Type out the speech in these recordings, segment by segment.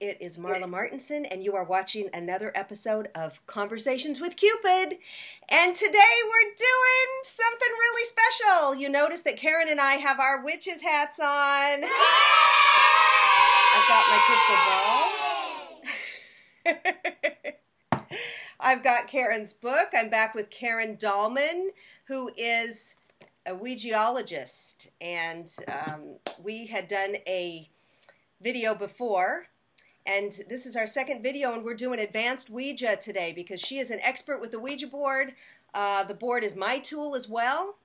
It is Marla Martenson, and you are watching another episode of Conversations with Cupid. And today we're doing something really special. You notice that Karen and I have our witches' hats on. I've got my crystal ball. I've got Karen's book. I'm back with Karen Dahlman, who is a Ouijaologist. And we had done a video before, and this is our second video, and we're doing advanced Ouija today because she is an expert with the Ouija board. The board is my tool as well,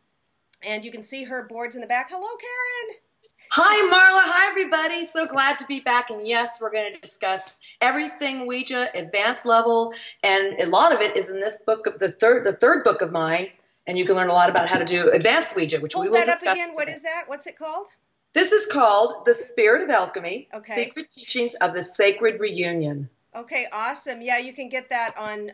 and you can see her boards in the back. Hello, Karen. Hi, Marla. Hi, everybody. So glad to be back, and yes, we're going to discuss everything Ouija, advanced level, and a lot of it is in this book, the third book of mine, and you can learn a lot about how to do advanced Ouija, which we will discuss. Hold that up again. What is that? What's it called? This is called The Spirit of Alchemy, Okay. Secret Teachings of the Sacred Reunion. Okay, awesome. Yeah, you can get that on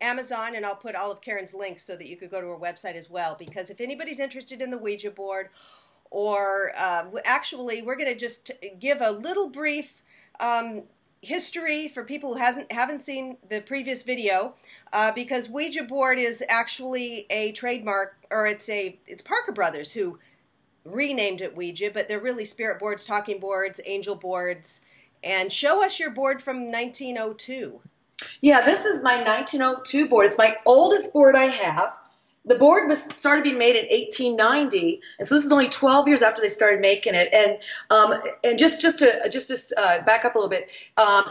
Amazon, and I'll put all of Karen's links so that you could go to her website as well, because if anybody's interested in the Ouija board, or actually, we're going to just give a little brief history for people who haven't seen the previous video, because Ouija board is actually a trademark, or it's Parker Brothers who renamed it Ouija, but they're really spirit boards, talking boards, angel boards. And show us your board from 1902. Yeah, this is my 1902 board. It's my oldest board I have. The board started being made in 1890, and so this is only 12 years after they started making it. And just to back up a little bit,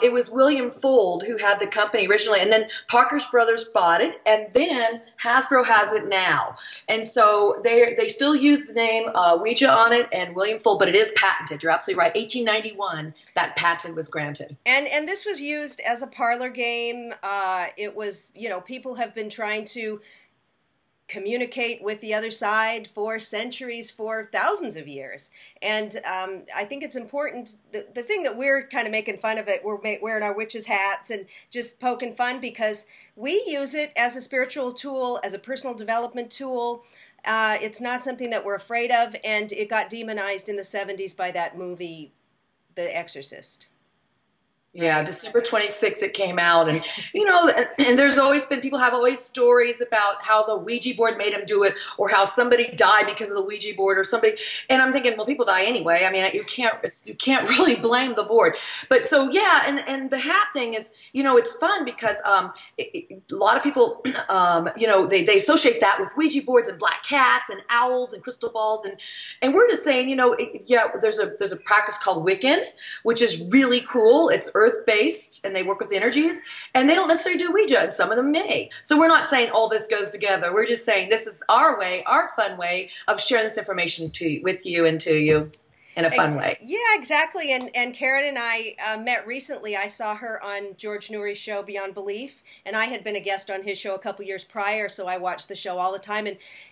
it was William Fuld who had the company originally, and then Parker's Brothers bought it, and then Hasbro has it now. And so they still use the name Ouija on it, and William Fuld, but it is patented. You're absolutely right. 1891, that patent was granted. And this was used as a parlor game. It was, people have been trying to communicate with the other side for centuries, for thousands of years. And I think it's important, the thing that we're kind of making fun of it, we're wearing our witches' hats and just poking fun, because we use it as a spiritual tool, as a personal development tool. It's not something that we're afraid of, and it got demonized in the 70s by that movie, The Exorcist. Yeah, December 26th it came out, and and there's always been, people have always stories about how the Ouija board made them do it, or how somebody died because of the Ouija board, or somebody, and I'm thinking, well, people die anyway. I mean, you can't really blame the board. But so yeah, and the hat thing is, it's fun because a lot of people, they associate that with Ouija boards and black cats and owls and crystal balls, and we're just saying, yeah, there's a practice called Wiccan, which is really cool. It's earth-based, and they work with energies, and they don't necessarily do Ouija, and some of them may. So we're not saying all this goes together. We're just saying this is our way, our fun way of sharing this information with you and to you in a fun way. Yeah, exactly. And Karen and I met recently. I saw her on George Noory's show Beyond Belief, and I had been a guest on his show a couple years prior, so I watched the show all the time.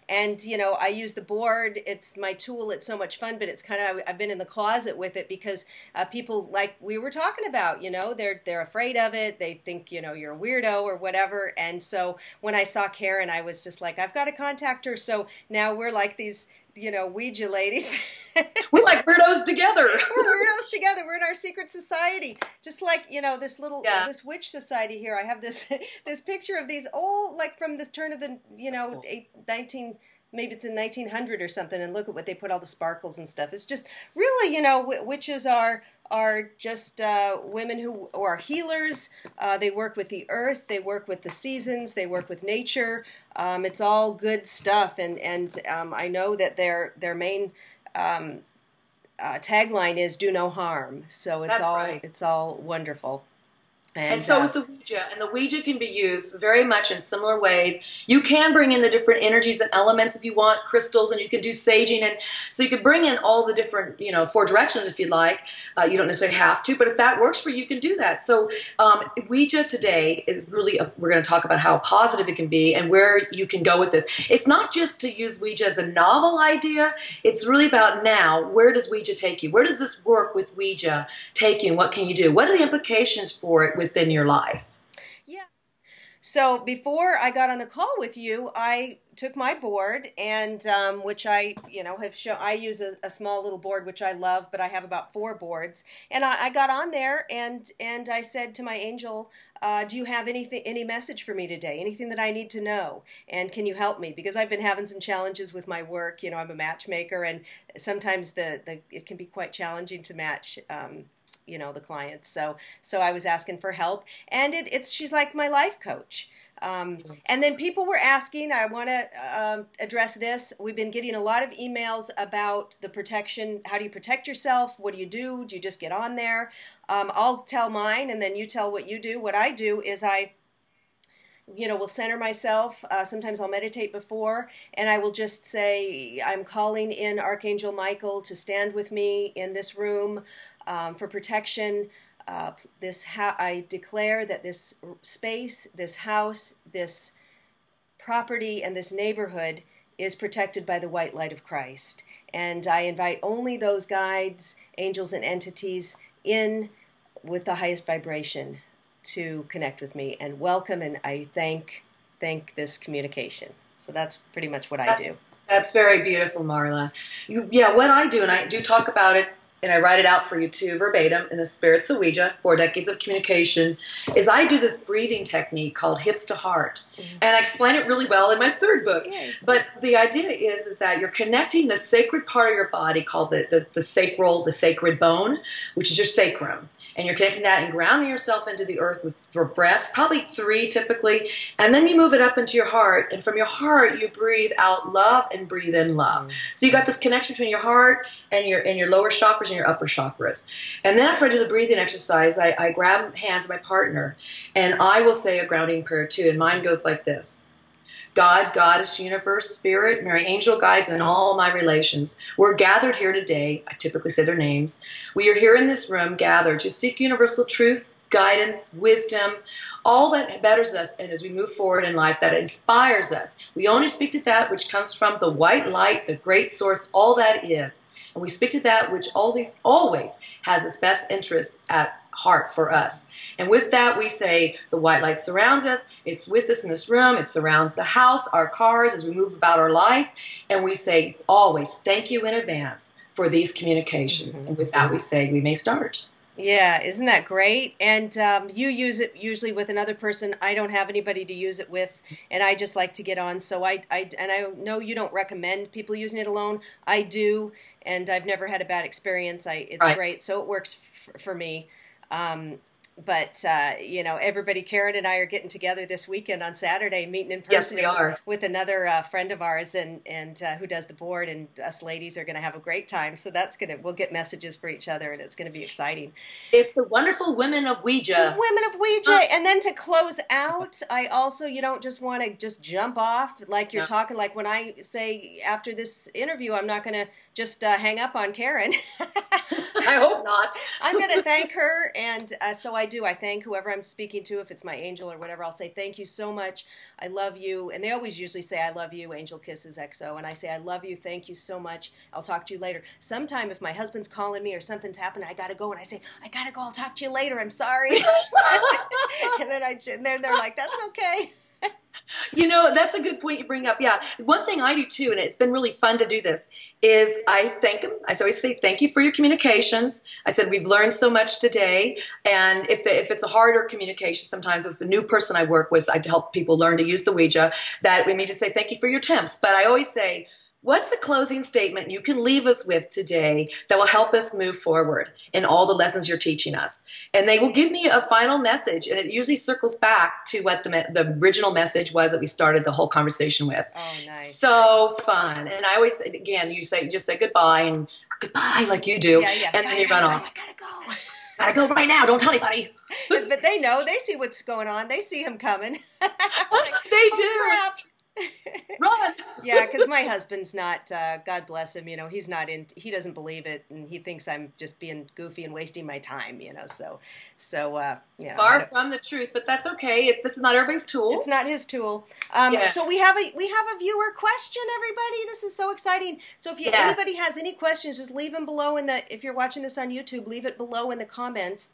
And I use the board. It's my tool. It's so much fun, but it's kind of, I've been in the closet with it because people, like we were talking about, they're afraid of it. They think, you're a weirdo or whatever. And so when I saw Karen, I was just like, I've got to contact her. So now we're like these, Ouija ladies. We're like weirdos together. We're weirdos together. We're in our secret society. Just like, this little, this witch society here. I have this picture of these old, like from this turn of the, maybe it's in 1900 or something, and look at what they put, all the sparkles and stuff. It's just really, witches are just women who are healers. They work with the earth. They work with the seasons. They work with nature. It's all good stuff. And I know that their main tagline is "Do no harm." So it's all wonderful. And so is the Ouija, and the Ouija can be used very much in similar ways. You can bring in the different energies and elements if you want, crystals, and you can do saging, and so you can bring in all the different, 4 directions if you'd like. You don't necessarily have to, but if that works for you, you can do that. So Ouija today is really, we're going to talk about how positive it can be and where you can go with this. It's not just to use Ouija as a novel idea. It's really about now, where does Ouija take you? Where does this work with Ouija take you, and what can you do? What are the implications for it within your life? Yeah. So before I got on the call with you, I took my board, and which I, have shown. I use a small little board which I love, but I have about 4 boards, and I got on there, and I said to my angel, do you have any message for me today? Anything that I need to know? And can you help me? Because I've been having some challenges with my work. I'm a matchmaker, and sometimes it can be quite challenging to match. The clients. So I was asking for help, and she's like my life coach. And then people were asking, I want to address this. We've been getting a lot of emails about the protection. How do you protect yourself? What do you do? Do you just get on there? I'll tell mine, and then you tell what you do. What I do is I will center myself. Sometimes I'll meditate before, and I will just say, I'm calling in Archangel Michael to stand with me in this room for protection. I declare that this space, this house, this property, and this neighborhood is protected by the white light of Christ. And I invite only those guides, angels, and entities in with the highest vibration to connect with me and welcome, and I thank this communication. So that's pretty much what I do. That's very beautiful, Marla. What I do, and I do talk about it, and I write it out for you too, verbatim, in the Spirits of Ouija, 4 Decades of Communication, is I do this breathing technique called hips to heart. And I explain it really well in my 3rd book. Yay. But the idea is that you're connecting the sacred part of your body called the sacred bone, which is your sacrum. And you're connecting that and grounding yourself into the earth for breaths, probably 3 typically. And then you move it up into your heart. And from your heart, you breathe out love and breathe in love. So you got this connection between your heart and your lower chakras and your upper chakras. And then after I do the breathing exercise, I grab hands of my partner, and I will say a grounding prayer too. And mine goes like this. God, Goddess, Universe, Spirit, Mary, Angel, Guides, and all my relations. We're gathered here today. I typically say their names. We are here in this room gathered to seek universal truth, guidance, wisdom, all that betters us, and as we move forward in life, that inspires us. We only speak to that which comes from the white light, the great source, all that is. And we speak to that which always has its best interests at heart for us. And with that, we say the white light surrounds us. It's with us in this room. It surrounds the house, our cars, as we move about our life. And we say always, thank you in advance for these communications. And with that, we say we may start. Yeah, isn't that great? And you use it usually with another person. I don't have anybody to use it with, and I just like to get on. So I know you don't recommend people using it alone. I do, and I've never had a bad experience. It's right. Great, so it works for me. But everybody, Karen and I are getting together this weekend on Saturday, meeting in person. Yes, we are. With another friend of ours and who does the board, and us ladies are going to have a great time. So we'll get messages for each other, and it's going to be exciting. It's the wonderful Women of Ouija. Women of Ouija. And then to close out, I also, you don't just want to just jump off like you're talking, like when I say after this interview, I'm not going to just hang up on Karen. I hope not. I'm going to thank her, and so I do. I thank whoever I'm speaking to. If it's my angel or whatever, I'll say thank you so much. I love you. And they always usually say I love you, Angel Kisses XO. And I say I love you, thank you so much. I'll talk to you later. Sometime if my husband's calling me or something's happening, I got to go, and I say, I got to go, I'll talk to you later, I'm sorry. and then they're like, that's okay. That's a good point you bring up. Yeah. One thing I do too, and it's been really fun to do this, is I thank them. I always say, thank you for your communications. I said, we've learned so much today. And if it's a harder communication, sometimes with a new person I work with, I help people learn to use the Ouija, that we may just say, thank you for your tips. But I always say, what's a closing statement you can leave us with today that will help us move forward in all the lessons you're teaching us? And they will give me a final message, and it usually circles back to what the original message was that we started the whole conversation with. Oh, nice. So fun. And I always, again, you just say goodbye, and goodbye like you do, and then you run off. I gotta go. Gotta go right now. Don't tell anybody. But they know. They see what's going on. They see him coming. They do. Crap. Run. Yeah, because my husband's not, God bless him, he's not he doesn't believe it, and he thinks I'm just being goofy and wasting my time, so Far from the truth, but that's okay. This is not everybody's tool. It's not his tool. So we have a viewer question, everybody. This is so exciting. So if anybody has any questions, just leave them below if you're watching this on YouTube, leave it below in the comments.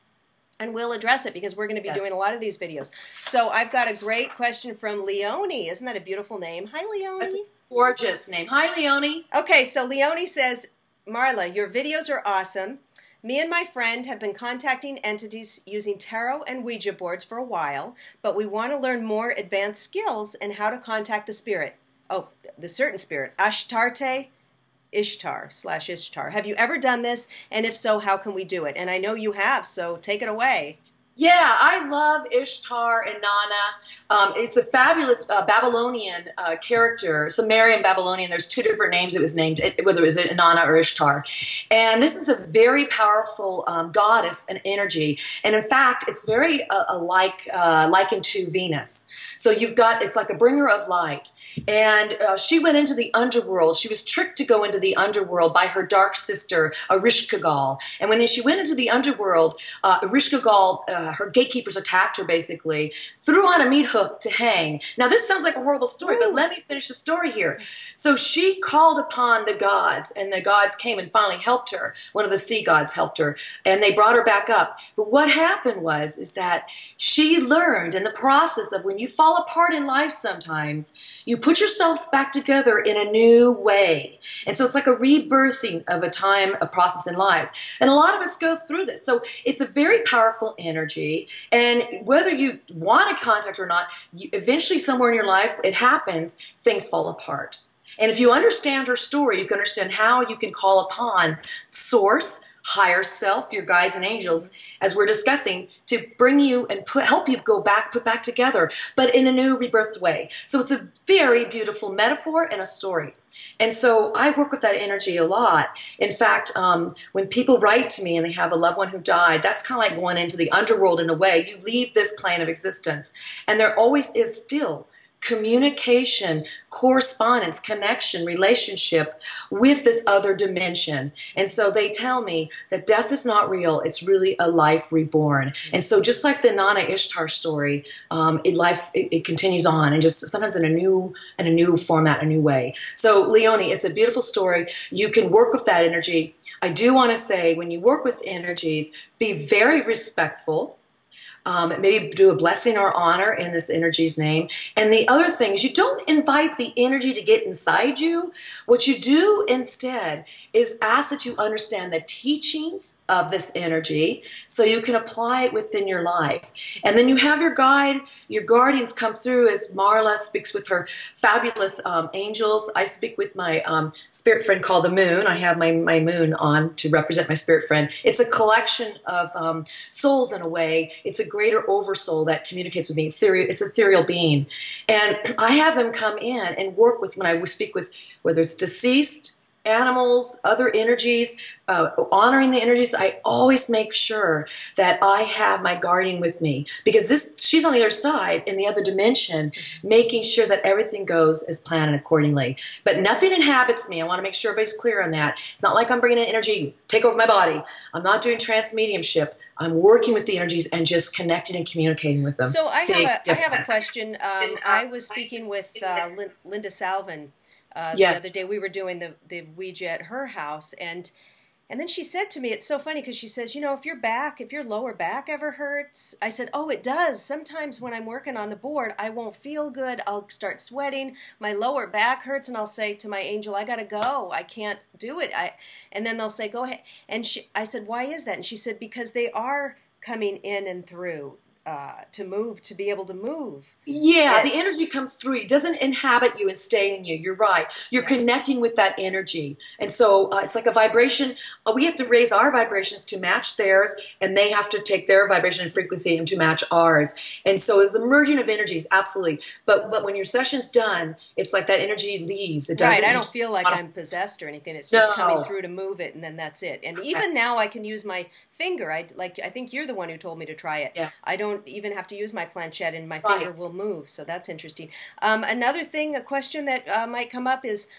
And we'll address it because we're going to be doing a Yes. lot of these videos. So I've got a great question from Leonie. Isn't that a beautiful name? Hi, Leonie. That's a gorgeous name. Hi, Leonie. Okay, so Leonie says, Marla, your videos are awesome. Me and my friend have been contacting entities using tarot and Ouija boards for a while, but we want to learn more advanced skills and how to contact the spirit. Oh, the certain spirit, Ashtarte Ishtar/Ishtar. Have you ever done this? And if so, how can we do it? And I know you have, so take it away. Yeah, I love Ishtar and Nana. It's a fabulous Babylonian character, Sumerian Babylonian. There's two different names it was named, whether it was Nana or Ishtar. And this is a very powerful goddess and energy. And in fact, it's very likened to Venus. So you've got, it's like a bringer of light. And she went into the underworld. She was tricked to go into the underworld by her dark sister, Erishkigal. And when she went into the underworld, Erishkigal, her gatekeepers attacked her basically, threw on a meat hook to hang. Now this sounds like a horrible story, but let me finish the story here. So she called upon the gods, and the gods came and finally helped her. One of the sea gods helped her, and they brought her back up. But what happened is that she learned in the process of when you fall apart in life sometimes, you put yourself back together in a new way. And so it's like a rebirthing of a process in life. And a lot of us go through this. So it's a very powerful energy. And whether you want to contact or not, eventually somewhere in your life, it happens, things fall apart. And if you understand her story, you can understand how you can call upon Source, higher self, your guides and angels, as we're discussing, to bring you and help you put back together, but in a new rebirthed way. So it's a very beautiful metaphor and a story. And so I work with that energy a lot. In fact, when people write to me and they have a loved one who died, that's kind of like going into the underworld in a way. You leave this plane of existence, and there always is still communication, correspondence, connection, relationship with this other dimension. And so they tell me that death is not real. It's really a life reborn. And so just like the Nana Ishtar story, it continues on, and just sometimes in a new format, a new way. So Leonie, it's a beautiful story. You can work with that energy. I do want to say, when you work with energies, be very respectful. Maybe do a blessing or honor in this energy's name. And the other thing is, you don't invite the energy to get inside you. What you do instead is ask that you understand the teachings of this energy so you can apply it within your life. And then you have your guide, your guardians come through as Marla speaks with her fabulous angels. I speak with my spirit friend called the Moon. I have my moon on to represent my spirit friend. It's a collection of souls in a way. It's a greater oversoul that communicates with me. It's an ethereal being. And I have them come in and work with, when I speak with, whether it's deceased, animals, other energies, honoring the energies, I always make sure that I have my guardian with me, because she's on the other side in the other dimension, making sure that everything goes as planned and accordingly. But nothing inhabits me. I want to make sure everybody's clear on that. It's not like I'm bringing in energy, take over my body. I'm not doing trance mediumship. I'm working with the energies and just connecting and communicating with them. So I have a question. I was speaking with Linda Salvin the other day. We were doing the Ouija at her house, and then she said to me, it's so funny because she says, you know, if your lower back ever hurts, I said, oh, it does. Sometimes when I'm working on the board, I won't feel good. I'll start sweating. My lower back hurts, and I'll say to my angel, I got to go. I can't do it. And then they'll say, go ahead. And I said, why is that? And she said, because they are coming in and through. To be able to move. Yeah, the energy comes through. It doesn't inhabit you and stay in you. You're right. You're connecting with that energy. And so it's like a vibration. We have to raise our vibrations to match theirs, and they have to take their vibration and frequency and to match ours. And so it's a merging of energies, absolutely. But when your session's done, it's like that energy leaves. It doesn't. Right, I don't feel like I'm possessed or anything. It's just coming through to move it, and then that's it. And even now I can use my finger. I think you're the one who told me to try it. Yeah. I don't even have to use my planchette, and my finger will move. So that's interesting. Another thing, a question that might come up is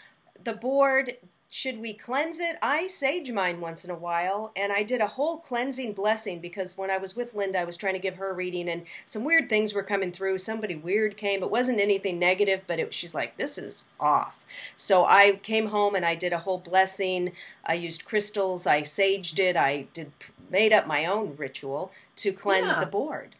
the board. Should we cleanse it? I sage mine once in a while, and I did a whole cleansing blessing because when I was with Linda, I was trying to give her a reading, and some weird things were coming through. Somebody weird came. It wasn't anything negative, but she's like, this is off. So I came home and I did a whole blessing. I used crystals. I saged it. I made up my own ritual to cleanse Yeah. the board.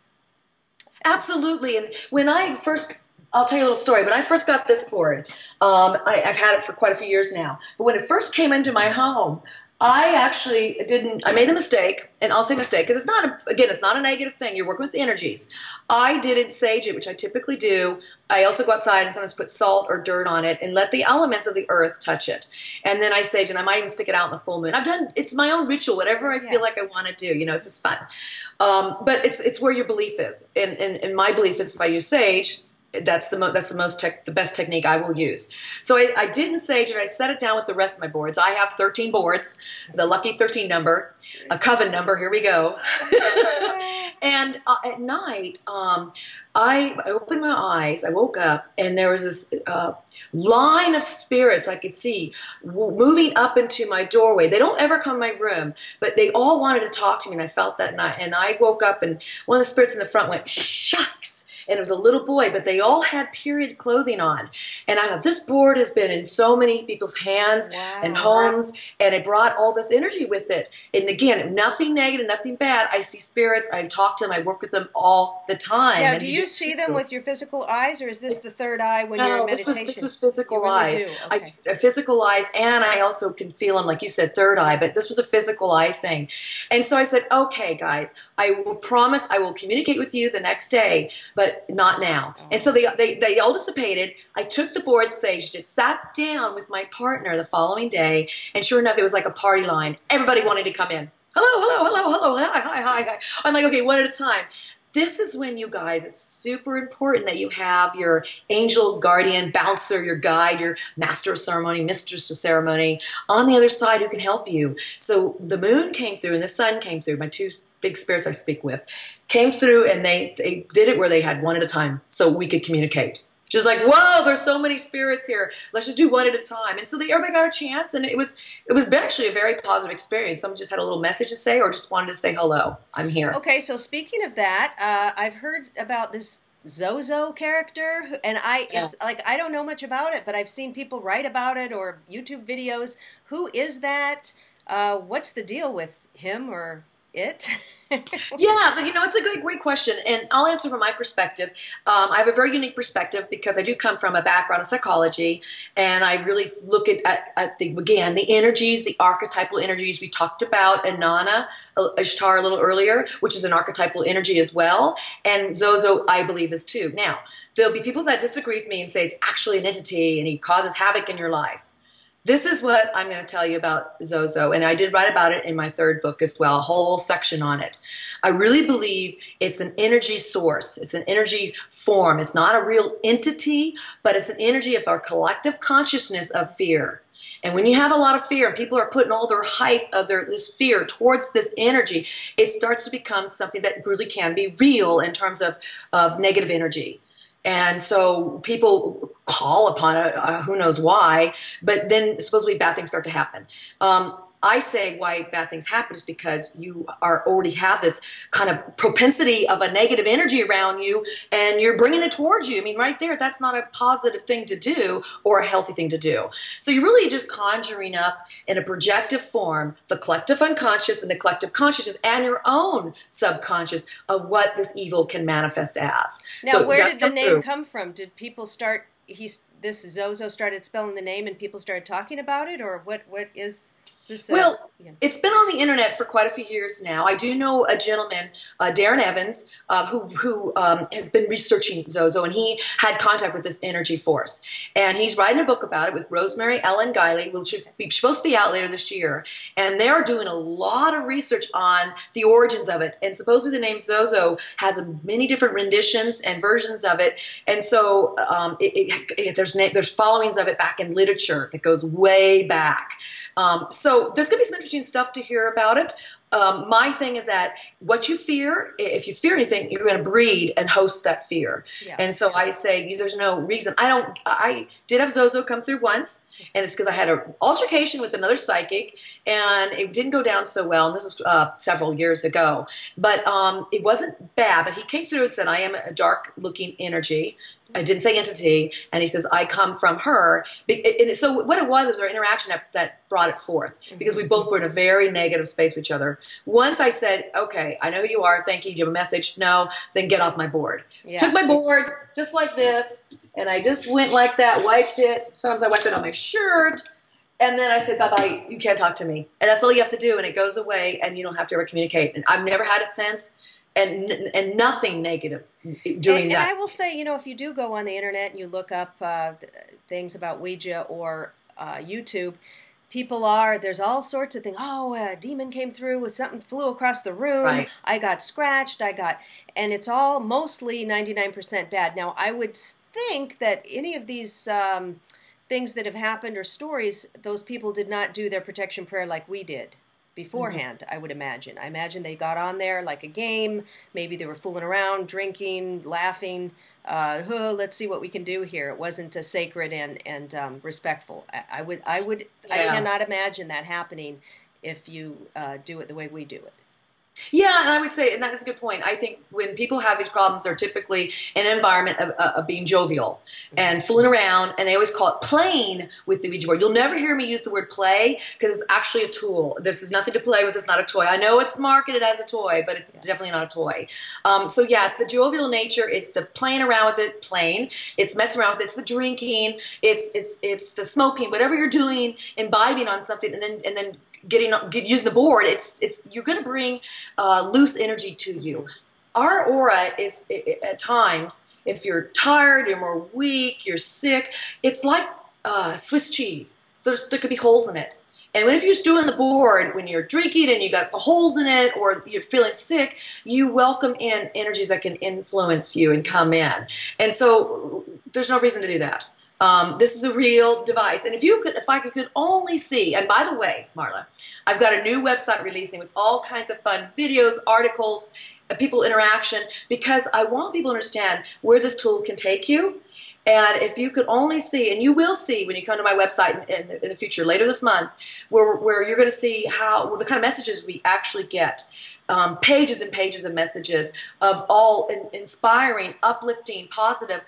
Absolutely. And when I first, I'll tell you a little story. When I first got this board, I've had it for quite a few years now. But when it first came into my home, I actually didn't, I made the mistake, and I'll say mistake, because it's not, again, it's not a negative thing. You're working with energies. I didn't sage it, which I typically do. I also go outside and sometimes put salt or dirt on it and let the elements of the earth touch it. And then I sage, and I might even stick it out in the full moon. I've done, it's my own ritual, whatever I feel like I want to do. You know, it's just fun. But it's where your belief is. And my belief is if I use sage, that's the best technique I will use. So I didn't sage it. I set it down with the rest of my boards. I have 13 boards, the lucky 13 number, a coven number. Here we go. And at night, I opened my eyes. I woke up, and there was this line of spirits I could see moving up into my doorway. They don't ever come in my room, but they all wanted to talk to me, and I felt that night. And I woke up, and one of the spirits in the front went, "Shucks." And it was a little boy, but they all had period clothing on. And I thought, this board has been in so many people's hands and homes, and it brought all this energy with it. And again, nothing negative, nothing bad. I see spirits, I talk to them, I work with them all the time. Now, do you see them with your physical eyes, or is this the third eye when you're in meditation? This was physical eyes. Okay. Physical eyes, and I also can feel them, like you said, third eye, but this was a physical eye thing. And so I said, okay, guys, I will promise I will communicate with you the next day, but not now. And so they all dissipated. I took the board, saged it, sat down with my partner the following day, and sure enough, it was like a party line. Everybody wanted to come in. Hello, hello, hello, hello, hi, hi, hi, hi. I'm like, okay, one at a time. This is when, you guys, it's super important that you have your angel, guardian, bouncer, your guide, your master of ceremony, mistress of ceremony on the other side who can help you. So the moon came through and the sun came through, my two big spirits I speak with, came through, and they did it where they had one at a time so we could communicate. She was like, whoa, there's so many spirits here. Let's just do one at a time. And so everybody got a chance, and it was actually a very positive experience. Someone just had a little message to say or just wanted to say hello. I'm here. Okay, so speaking of that, I've heard about this Zozo character, and it's like, I don't know much about it, but I've seen people write about it or YouTube videos. Who is that? What's the deal with him or it? Yeah, you know, it's a great question, and I'll answer from my perspective. I have a very unique perspective because I do come from a background of psychology, and I really look at the energies, the archetypal energies we talked about, Inanna, Ishtar a little earlier, which is an archetypal energy as well, and Zozo, I believe, is too. Now, there'll be people that disagree with me and say it's actually an entity and he causes havoc in your life. This is what I'm going to tell you about Zozo, and I did write about it in my third book as well, a whole section on it. I really believe it's an energy source. It's an energy form. It's not a real entity, but it's an energy of our collective consciousness of fear. And when you have a lot of fear and people are putting all their hype of this fear towards this energy, it starts to become something that really can be real in terms of negative energy. And so people call upon it, who knows why, but then supposedly bad things start to happen. I say why bad things happen is because you already have this kind of propensity of a negative energy around you, and you're bringing it towards you. I mean, right there, that's not a positive thing to do or a healthy thing to do. So you're really just conjuring up in a projective form the collective unconscious and the collective consciousness and your own subconscious of what this evil can manifest as. Now, so where did the name come from? Did people start, this Zozo started spelling the name and people started talking about it, or what is... Well, it's been on the internet for quite a few years now. I do know a gentleman, Darren Evans, who has been researching Zozo, and he had contact with this energy force. And he's writing a book about it with Rosemary Ellen Guiley, which should be supposed to be out later this year. And they're doing a lot of research on the origins of it. And supposedly the name Zozo has many different renditions and versions of it. And so there's followings of it back in literature that goes way back. So there's going to be some interesting stuff to hear about it. My thing is that what you fear, if you fear anything, you're going to breed and host that fear. Yeah. And so I say there's no reason. I did have Zozo come through once, and it's because I had an altercation with another psychic, and it didn't go down so well. And this was several years ago. But it wasn't bad. But he came through and said, I am a dark-looking energy. I didn't say entity, and he says, I come from her. And so what it was our interaction that brought it forth, because we both were in a very negative space with each other. Once I said, okay, I know who you are, thank you, do you have a message? No, then get off my board. Yeah. Took my board, just like this, and I just went like that, wiped it. Sometimes I wipe it on my shirt, and then I said, bye-bye, you can't talk to me. And that's all you have to do, and it goes away, and you don't have to ever communicate. And I've never had it since. And nothing negative doing that. And I will say, you know, if you do go on the internet and you look up things about Ouija or YouTube, there's all sorts of things. Oh, a demon came through with something, flew across the room. Right. I got scratched. And it's all mostly 99% bad. Now, I would think that any of these things that have happened or stories, those people did not do their protection prayer like we did beforehand, I would imagine. I imagine they got on there like a game. Maybe they were fooling around, drinking, laughing. Let's see what we can do here. It wasn't sacred and respectful. I cannot imagine that happening if you do it the way we do it. Yeah, and I would say, and that is a good point. I think when people have these problems, they're typically in an environment of being jovial and fooling around, and they always call it playing with the Ouija board. You'll never hear me use the word play, because it's actually a tool. This is nothing to play with. It's not a toy. I know it's marketed as a toy, but it's definitely not a toy. So yeah, it's the jovial nature. It's the playing around with it, playing. It's messing around with it. It's the drinking. It's the smoking. Whatever you're doing, imbibing on something, and then using the board, you're going to bring loose energy to you. Our aura is, at times, if you're tired, you're more weak, you're sick, it's like Swiss cheese. So there could be holes in it. And if you're just doing the board, when you're drinking and you got the holes in it, or you're feeling sick, you welcome in energies that can influence you and come in. And so there's no reason to do that. This is a real device, and if I could only see, and by the way, Marla, I've got a new website releasing with all kinds of fun videos, articles, people interaction, because I want people to understand where this tool can take you. And if you could only see, and you will see when you come to my website in the future, later this month, where you're going to see the kind of messages we actually get. Pages and pages of messages of all inspiring, uplifting, positive,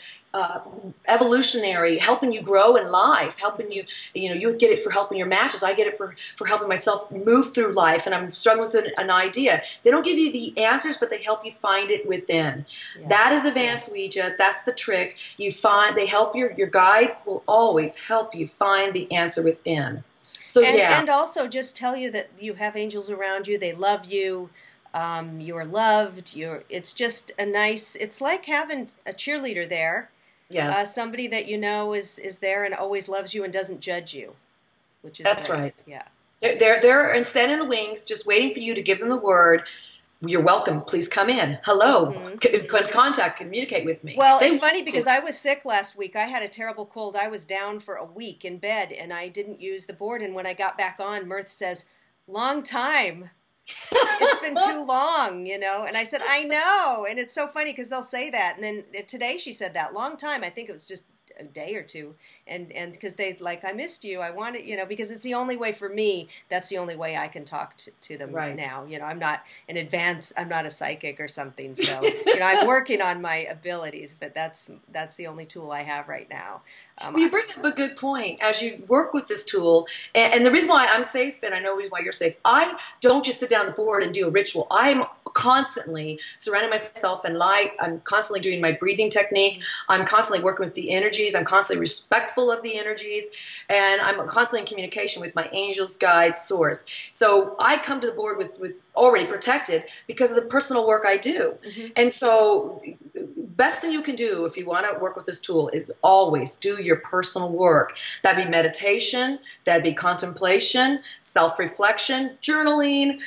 evolutionary, helping you grow in life, helping you, you get it for helping your matches. I get it for helping myself move through life, and I'm struggling with an idea. They don't give you the answers, but they help you find it within. Yeah. That is advanced Ouija. That's the trick. They help your guides will always help you find the answer within. So and also just tell you that you have angels around you. They love you. You're loved. It's just it's like having a cheerleader there. Yes. Somebody that you know is there and always loves you and doesn't judge you, which is That's great. right. Yeah. They're and standing in the wings, just waiting for you to give them the word. You're welcome. Please come in. Hello. Contact, communicate with me. Well, it's funny because I was sick last week. I had a terrible cold. I was down for a week in bed, and I didn't use the board. And when I got back on, Mirth says, "Long time. It's been too long, And I said, I know. And it's so funny because they'll say that. And then today she said that. Long time. I think it was just a day or two. And because I missed you. I wanted, because it's the only way for me. That's the only way I can talk to them now. I'm not I'm not a psychic or something. So, I'm working on my abilities, but that's the only tool I have right now. Well, you bring up a good point. As you work with this tool, and the reason why I'm safe, and I know the reason why you're safe, I don't just sit down the board and do a ritual. I'm constantly surrounding myself in light. I'm constantly doing my breathing technique. I'm constantly working with the energies. I'm constantly respectful of the energies. And I'm constantly in communication with my angels, guides, source. So I come to the board with already protected because of the personal work I do. And so best thing you can do if you want to work with this tool is always do your personal work. That'd be meditation, that'd be contemplation, self-reflection, journaling,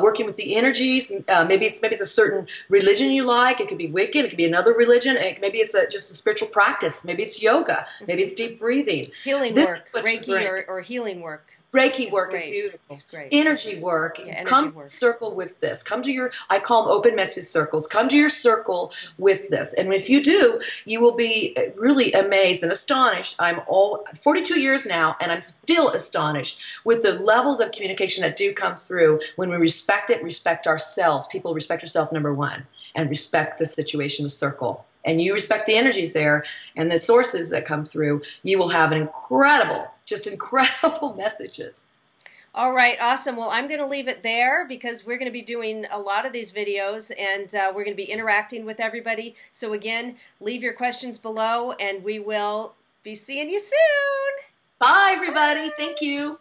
working with the energies. Maybe it's a certain religion you like. It could be Wiccan. It could be another religion. Maybe it's just a spiritual practice. Maybe it's yoga. Maybe it's deep breathing. Healing work, Reiki or healing work. Reiki work is beautiful. It's great. Energy work. Yeah, come circle with this. Come to I call them open message circles. Come to your circle with this. And if you do, you will be really amazed and astonished. I'm 42 years now, and I'm still astonished with the levels of communication that do come through when we respect it, respect ourselves. People respect yourself, number one, and respect the situation, the circle. and you respect the energies there and the sources that come through, you will have an incredible, just incredible messages. All right, awesome. Well, I'm going to leave it there because we're going to be doing a lot of these videos, and we're going to be interacting with everybody. So again, leave your questions below, and we will be seeing you soon. Bye, everybody. Thank you.